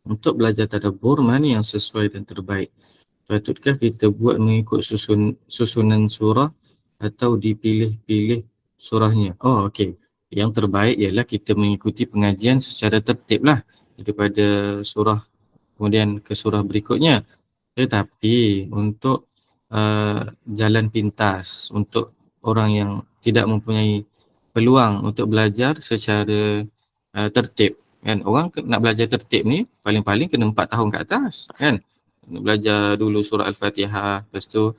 untuk belajar tadabbur mana yang sesuai dan terbaik? Patutkah kita buat mengikut susunan surah atau dipilih-pilih surahnya? Oh, okey. Yang terbaik ialah kita mengikuti pengajian secara tertib lah, daripada surah kemudian ke surah berikutnya. Tetapi untuk jalan pintas, untuk orang yang tidak mempunyai peluang untuk belajar secara tertib, kan? Orang nak belajar tertib ni paling-paling kena 4 tahun ke atas, kan? Nak belajar dulu surah Al-Fatihah, lepas tu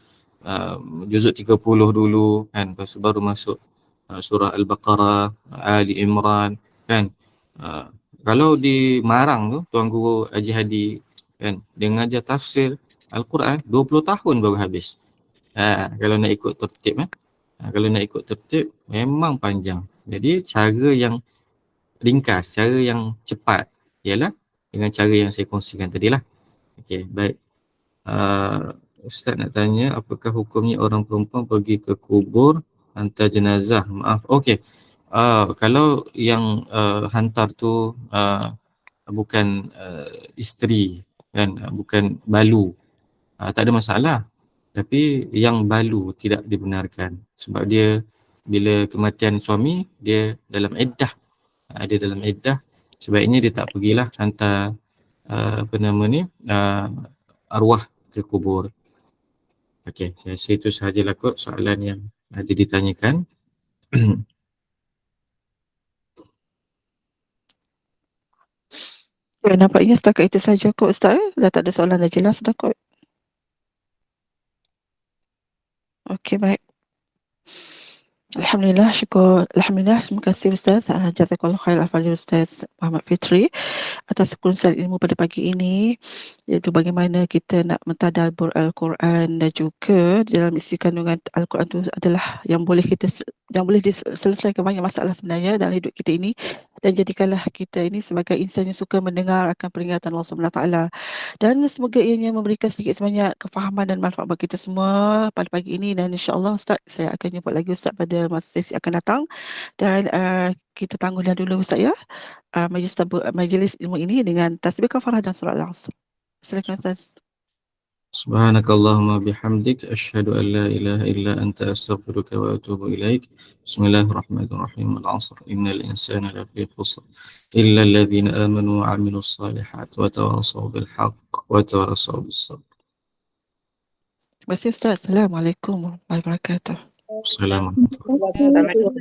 juzuk 30 dulu, kan? Lepas tu baru masuk surah Al-Baqarah, Ali Imran, kan? Uh, Kalau di Marang tu, Tuan Guru Haji Hadi, kan, dia ngajar tafsir Al-Quran 20 tahun baru habis. Kalau nak ikut tertib, kalau nak ikut tertib memang panjang. Jadi cara yang ringkas, cara yang cepat ialah dengan cara yang saya kongsikan tadi lah. Okey, baik. Ustaz nak tanya, apakah hukumnya orang perempuan pergi ke kubur hantar jenazah? Maaf. Okey. Kalau yang hantar tu bukan isteri, kan, bukan balu, tak ada masalah. Tapi yang balu tidak dibenarkan sebab dia bila kematian suami dia dalam iddah, dia dalam iddah, sebaiknya dia tak pergilah hantar apa nama ni, arwah ke kubur. Okey, saya rasa itu sahajalah kot soalan yang ada ditanyakan. Ya, nampaknya setakat itu saja kot Ustaz. Dah tak ada soalan dah, jelas dah kot. Okey, baik. Alhamdulillah, syukur. Alhamdulillah, terima kasih Ustaz. Jazakallah khair al-fadhil Ustaz Muhammad Fitri atas perkongsian ilmu pada pagi ini, iaitu bagaimana kita nak mentadabbur Al-Quran, dan juga dalam isi kandungan Al-Quran itu adalah yang boleh diselesaikan banyak masalah sebenarnya dalam hidup kita ini, dan jadikanlah kita ini sebagai insan yang suka mendengar akan peringatan Allah SWT. Dan semoga ianya memberikan sedikit sebanyak kefahaman dan manfaat bagi kita semua pada pagi ini, dan insya-Allah Ustaz, saya akan jumpa lagi Ustaz pada masa sesi akan datang. Dan kita tangguhlah dulu Ustaz ya, majlis ilmu ini dengan tasbih kafarah dan surah Al-Asr. Silakan Ustaz. Subhanakallahumma bihamdik asyhadu an la ilaha illa anta astaghfiruka wa atubu ilaik. Bismillahirrahmanirrahim. Al-'asr innal insana lafi khusr illa alladhina amanu wa 'amilus salihat wa tawassaw bil haqq wa tawassaw bis sabr. Terima kasih Ustaz. Assalamualaikum warahmatullahi wabarakatuh. Assalamualaikum. Assalamualaikum.